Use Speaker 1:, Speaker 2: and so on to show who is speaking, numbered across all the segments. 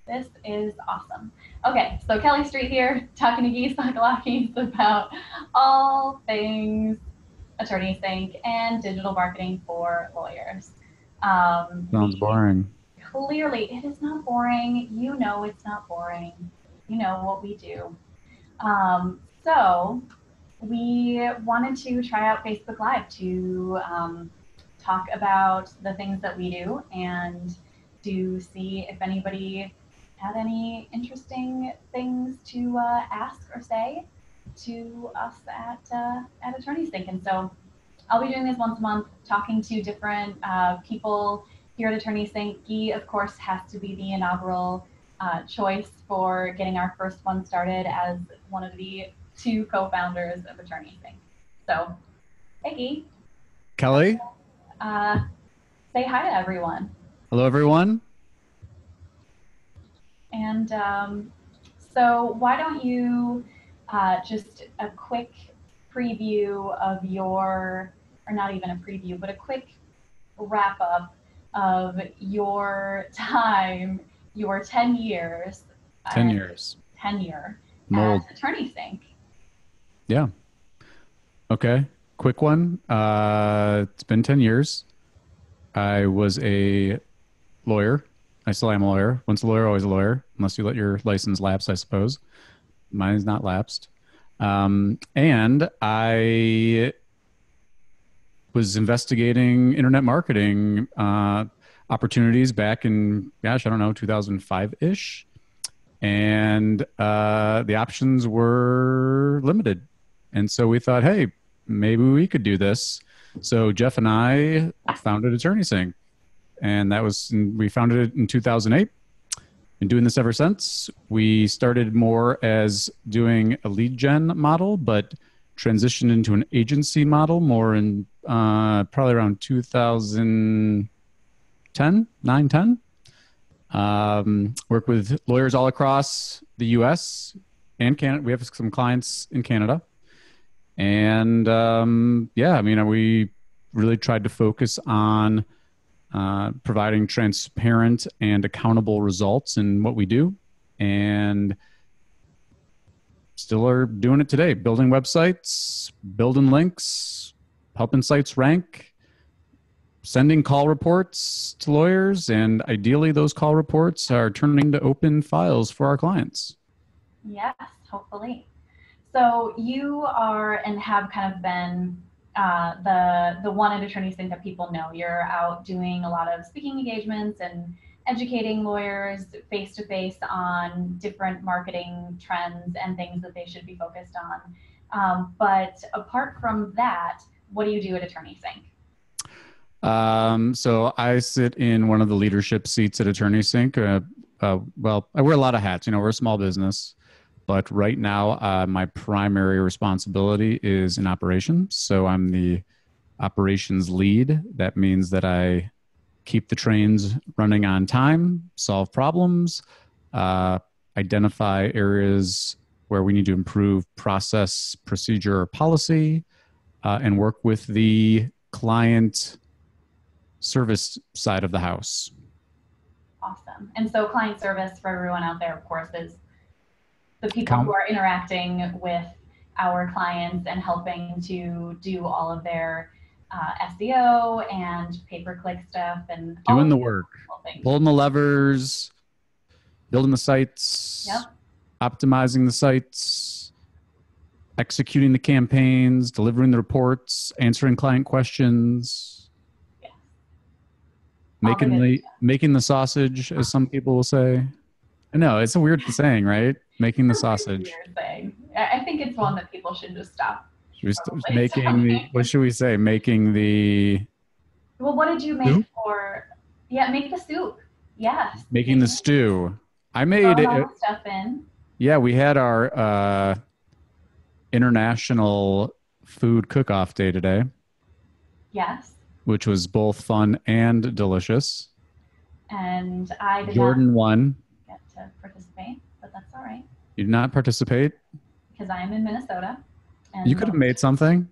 Speaker 1: This is awesome. Okay, so Kelly Street here, talking to geese Sakalakis about all things Attorney Sync and digital marketing for lawyers.
Speaker 2: Sounds
Speaker 1: We
Speaker 2: boring.
Speaker 1: clearly, it is not boring. You know it's not boring. You know what we do. So we wanted to try out Facebook Live to talk about the things that we do and to see if anybody had any interesting things to ask or say to us at Attorneys Think. And so I'll be doing this once a month, talking to different people here at Attorneys Think. Guy, of course, has to be the inaugural choice for getting our first one started as one of the two co-founders of Attorneys Think. So, hey,
Speaker 2: Kelly,
Speaker 1: Guy, say hi to everyone.
Speaker 2: hello everyone.
Speaker 1: And so, why don't you just a quick preview of your, or not even a preview, but a quick wrap up of your time, your 10 years,
Speaker 2: 10 years.
Speaker 1: tenure at
Speaker 2: Mold.
Speaker 1: Attorney Sync.
Speaker 2: Yeah. Okay. Quick one. It's been 10 years. I was a lawyer. I still am a lawyer. Once a lawyer, always a lawyer, unless you let your license lapse, I suppose. Mine's not lapsed. And I was investigating internet marketing opportunities back in, gosh, I don't know, 2005 ish. And the options were limited. And so we thought, hey, maybe we could do this. So Jeff and I founded Attorney Sync, and we founded it in 2008. Been doing this ever since. We started more as doing a lead gen model, but transitioned into an agency model more in probably around 2010, 9, 10. Work with lawyers all across the US and Canada. We have some clients in Canada. And yeah, I mean, we really tried to focus on providing transparent and accountable results in what we do. And still are doing it today, building websites, building links, helping sites rank, sending call reports to lawyers, and ideally those call reports are turning into open files for our clients.
Speaker 1: Yes, hopefully. So you are and have kind of been the one at Attorneys Think that people know. You're out doing a lot of speaking engagements and educating lawyers face to face on different marketing trends and things that they should be focused on. But apart from that, what do you do at Attorneys Think?
Speaker 2: So I sit in one of the leadership seats at Attorney Sync. Well, I wear a lot of hats. You know, we're a small business, but right now my primary responsibility is in operations. So I'm the operations lead. That means that I keep the trains running on time, solve problems, uh, identify areas where we need to improve process, procedure, or policy, and work with the client service side of the house.
Speaker 1: Awesome. And so client service for everyone out there, of course, is the people who
Speaker 2: Account
Speaker 1: are interacting with our clients and helping to do all of their SEO and pay-per-click stuff and all
Speaker 2: doing
Speaker 1: of
Speaker 2: the
Speaker 1: the
Speaker 2: work,
Speaker 1: things.
Speaker 2: pulling the levers, building the sites,
Speaker 1: Yep.
Speaker 2: optimizing the sites, executing the campaigns, delivering the reports, answering client questions,
Speaker 1: Yes. All the good stuff.
Speaker 2: making the sausage, as some people will say. I know it's a weird saying, right? Making the
Speaker 1: It's a really
Speaker 2: sausage.
Speaker 1: weird thing. I think it's one that people should just stop
Speaker 2: Should we
Speaker 1: probably
Speaker 2: making the
Speaker 1: stopping.
Speaker 2: what should we say? Making the
Speaker 1: Well, what did you make
Speaker 2: soup?
Speaker 1: for? Yeah, make the soup. Yes,
Speaker 2: Making the
Speaker 1: making the soup.
Speaker 2: stew. I made
Speaker 1: Throwing all
Speaker 2: it.
Speaker 1: the stuff in.
Speaker 2: Yeah, we had our international food cook-off day today,
Speaker 1: Yes,
Speaker 2: which was both fun and delicious.
Speaker 1: and I did not
Speaker 2: Jordan won.
Speaker 1: get to participate, but that's all right
Speaker 2: You did not participate.
Speaker 1: because I am in Minnesota
Speaker 2: You
Speaker 1: and
Speaker 2: could have made something.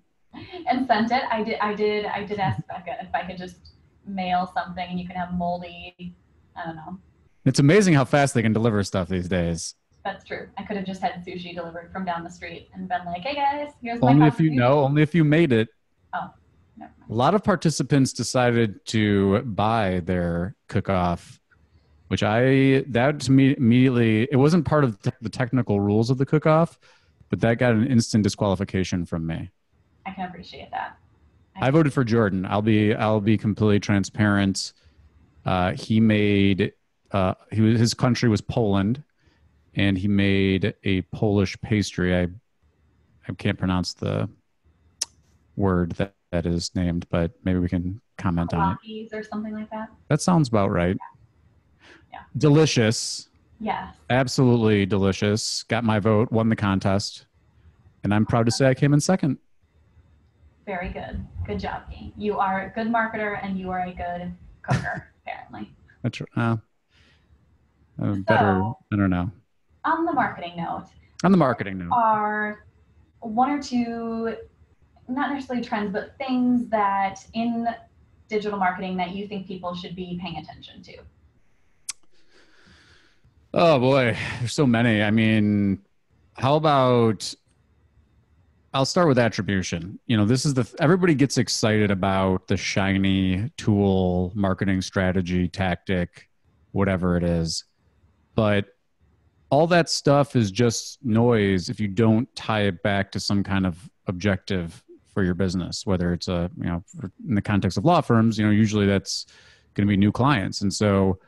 Speaker 1: and sent it. I did ask Becca if I could just mail something and you can have moldy, I don't know,
Speaker 2: It's amazing how fast they can deliver stuff these days.
Speaker 1: That's true. I could have just had sushi delivered from down the street and been like, hey guys, here's my
Speaker 2: Only if you
Speaker 1: contribution.
Speaker 2: know, only if you made it.
Speaker 1: Oh, never
Speaker 2: A
Speaker 1: mind.
Speaker 2: lot of participants decided to buy their cook-off, which that to me immediately, it wasn't part of the technical rules of the cook-off, but that got an instant disqualification from me.
Speaker 1: I can appreciate that.
Speaker 2: I voted for Jordan. I'll be completely transparent. He made his country was Poland, and he made a Polish pastry. I can't pronounce the word that is named, but maybe we can comment on it.
Speaker 1: Or something like that.
Speaker 2: That sounds about right.
Speaker 1: Yeah.
Speaker 2: Delicious.
Speaker 1: Yes.
Speaker 2: Absolutely delicious. Got my vote, won the contest. And I'm proud to say I came in second.
Speaker 1: Very good. Good job, Kate. You are a good marketer and you are a good cooker, apparently.
Speaker 2: That's better. I don't know.
Speaker 1: On the marketing note.
Speaker 2: On the marketing note.
Speaker 1: Are one or two, not necessarily trends, but things that in digital marketing that you think people should be paying attention to?
Speaker 2: Oh boy, there's so many. I mean, how about I'll start with attribution. You know, this is everybody gets excited about the shiny tool, marketing strategy, tactic, whatever it is. But all that stuff is just noise if you don't tie it back to some kind of objective for your business, whether it's in the context of law firms, usually that's going to be new clients. And so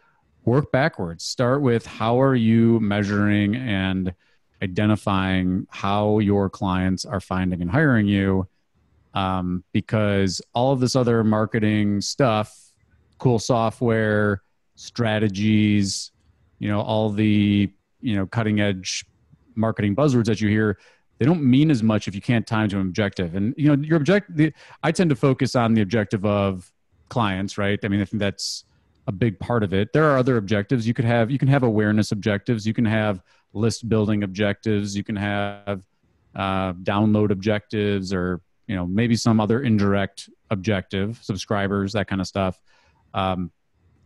Speaker 2: work backwards. Start with how are you measuring and identifying how your clients are finding and hiring you, because all of this other marketing stuff, cool software, strategies, all the cutting edge marketing buzzwords that you hear, they don't mean as much if you can't tie to an objective. And your objective, I tend to focus on the objective of clients, right? I mean, I think that's a big part of it. There are other objectives you can have awareness objectives, you can have list building objectives, you can have download objectives, or maybe some other indirect objective, subscribers, that kind of stuff.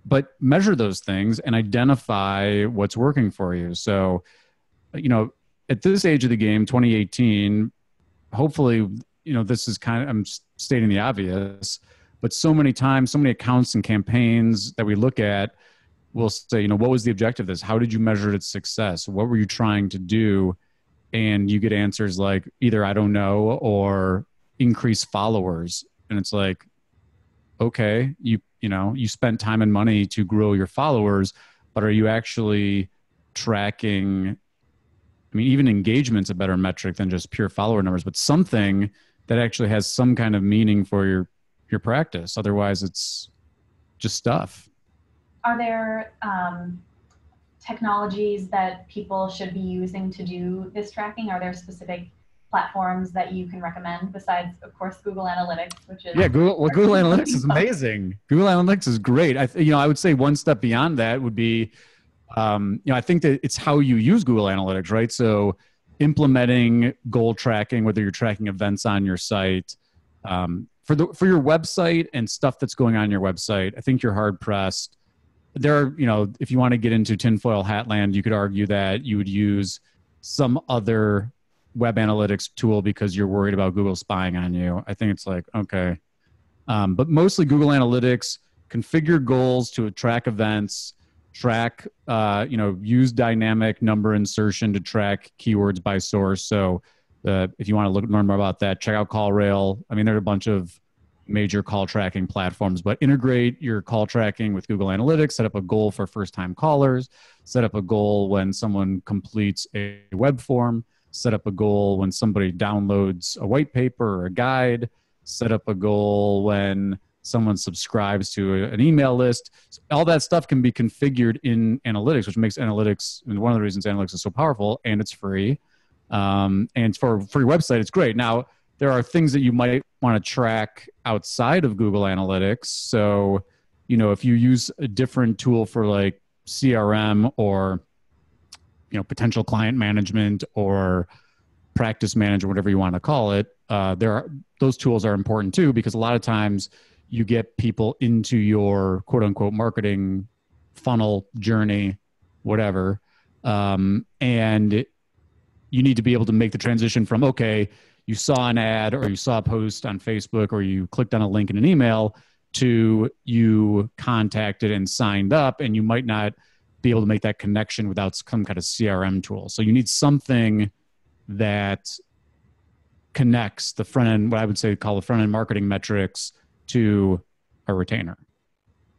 Speaker 2: But measure those things and identify what's working for you. So, at this age of the game, 2018, hopefully, this is I'm stating the obvious, but so many times, so many accounts and campaigns that we look at will say, what was the objective of this? How did you measure its success? What were you trying to do? And you get answers like either I don't know or increase followers. And it's like, okay, you spent time and money to grow your followers, but are you actually tracking? I mean, even engagement's a better metric than just pure follower numbers, but something that actually has some kind of meaning for your practice. Otherwise, it's just stuff.
Speaker 1: Are there technologies that people should be using to do this tracking? Are there specific platforms that you can recommend besides, of course, Google Analytics, which is
Speaker 2: Google Analytics is amazing. Google Analytics is great. I would say one step beyond that would be, I think that it's how you use Google Analytics, right? So implementing goal tracking, whether you're tracking events on your site, for your website and stuff that's going on your website, I think you're hard pressed. There are, if you want to get into tinfoil hat land, you could argue that you would use some other web analytics tool because you're worried about Google spying on you. I think it's like, okay. But mostly Google Analytics, configure goals to track events, track, use dynamic number insertion to track keywords by source. So if you want to learn more about that, check out CallRail. I mean, there are a bunch of major call tracking platforms, but integrate your call tracking with Google Analytics, set up a goal for first-time callers, set up a goal when someone completes a web form, set up a goal when somebody downloads a white paper or a guide, set up a goal when someone subscribes to an email list. So all that stuff can be configured in analytics, which makes analytics, and one of the reasons analytics is so powerful, and it's free. And for your website, it's great. Now, there are things that you might want to track outside of Google Analytics. So, if you use a different tool for like CRM or, potential client management or practice manager, whatever you want to call it, those tools are important too, because a lot of times you get people into your quote unquote marketing funnel, journey, whatever. And you need to be able to make the transition from, okay, you saw an ad or you saw a post on Facebook or you clicked on a link in an email to you contacted and signed up, and you might not be able to make that connection without some kind of CRM tool. So you need something that connects the front end, what I would say call the front end marketing metrics, to a retainer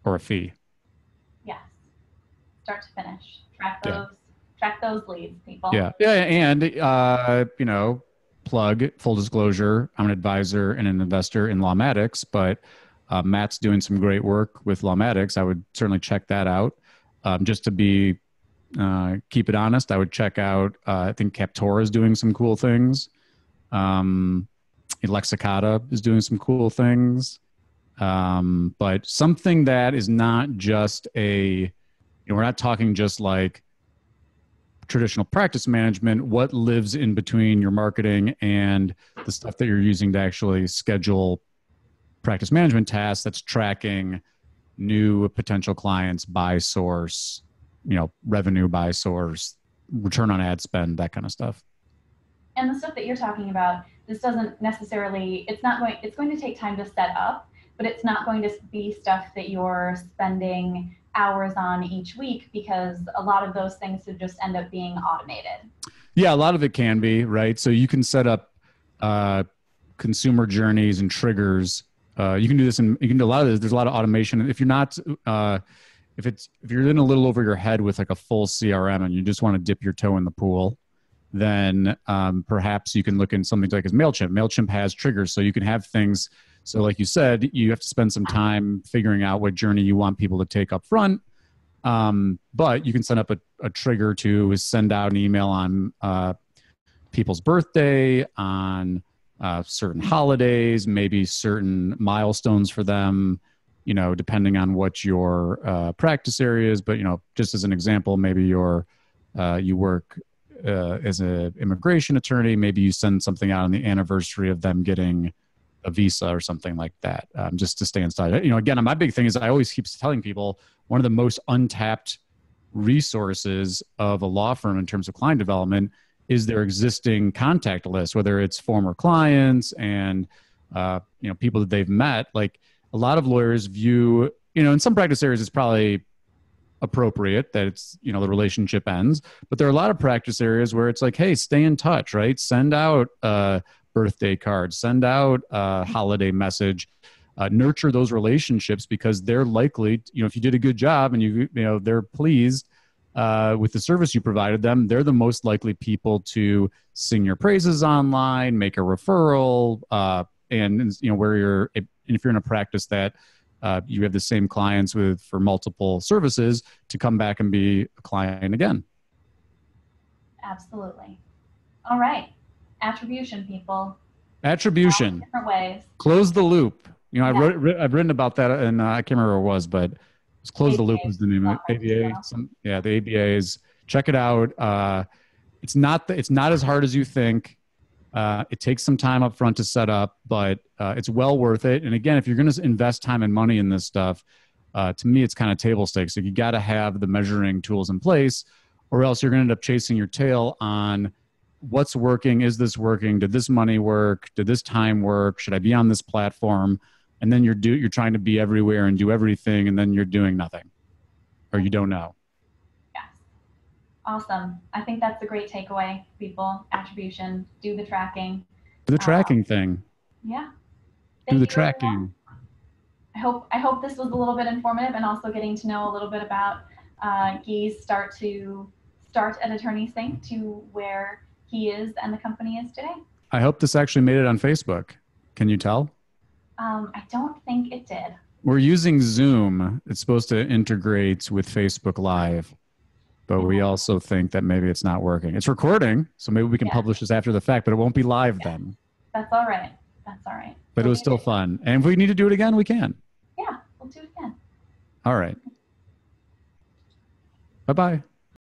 Speaker 2: or a fee.
Speaker 1: Yes. Start to finish. Track those leads, people.
Speaker 2: Yeah. Yeah. And, you know, plug, full disclosure, I'm an advisor and an investor in Lawmatics, but Matt's doing some great work with Lawmatics. I would certainly check that out. Just to be, keep it honest, I would check out, I think Captora is doing some cool things. Lexicata is doing some cool things. But something that is not just we're not talking just like traditional practice management, what lives in between your marketing and the stuff that you're using to actually schedule practice management tasks, that's tracking new potential clients by source, revenue by source, return on ad spend, that kind of stuff.
Speaker 1: And the stuff that you're talking about, this doesn't necessarily, it's going to take time to set up, but it's not going to be stuff that you're spending hours on each week, because a lot of those things would just end up being automated.
Speaker 2: Yeah, a lot of it can be, right? So you can set up consumer journeys and triggers. You can do this, and you can do a lot of this. There's a lot of automation. If you're not, if you're in a little over your head with like a full CRM and you just want to dip your toe in the pool, then perhaps you can look in something like MailChimp. MailChimp has triggers, so you can have things. So like you said, you have to spend some time figuring out what journey you want people to take up front. But you can set up a trigger to send out an email on people's birthday, on certain holidays, maybe certain milestones for them, depending on what your practice area is. But, just as an example, maybe you work as an immigration attorney, maybe you send something out on the anniversary of them getting a visa or something like that, just to stay inside. Again, my big thing is I always keep telling people one of the most untapped resources of a law firm in terms of client development is their existing contact list, whether it's former clients and, people that they've met. Like a lot of lawyers view, in some practice areas, it's probably appropriate that it's, the relationship ends, but there are a lot of practice areas where it's like, hey, stay in touch, right? Send out birthday cards, send out a holiday message, nurture those relationships, because they're likely, if you did a good job and they're pleased with the service you provided them, they're the most likely people to sing your praises online, make a referral, and if you're in a practice that you have the same clients for multiple services, to come back and be a client again.
Speaker 1: Absolutely. All right. Attribution, people.
Speaker 2: Attribution.
Speaker 1: Different ways.
Speaker 2: Close the loop. I've written about that, and I can't remember what it was, but it's Close the Loop was the name of it. ABA. The ABA is, check it out. It's not as hard as you think. It takes some time up front to set up, but it's well worth it. And again, if you're going to invest time and money in this stuff, to me, it's kind of table stakes. So you got to have the measuring tools in place, or else you're going to end up chasing your tail on what's working. Is this working? Did this money work? Did this time work? Should I be on this platform? And then you're trying to be everywhere and do everything, and then you're doing nothing, or you don't know.
Speaker 1: Yes. Awesome. I think that's a great takeaway, people. Attribution. Do the tracking.
Speaker 2: Do the tracking thing.
Speaker 1: Yeah.
Speaker 2: Do the tracking.
Speaker 1: I hope this was a little bit informative, and also getting to know a little bit about Guy's start at Attorney Sync to where he is and the company is today.
Speaker 2: I hope this actually made it on Facebook. Can you tell?
Speaker 1: I don't think it did.
Speaker 2: We're using Zoom. It's supposed to integrate with Facebook Live, but we also think that maybe it's not working. It's recording, so maybe we can publish this after the fact, but it won't be live then.
Speaker 1: That's all right.
Speaker 2: But it was still fun. And if we need to do it again, we can.
Speaker 1: Yeah, we'll do it again.
Speaker 2: All right. Bye-bye.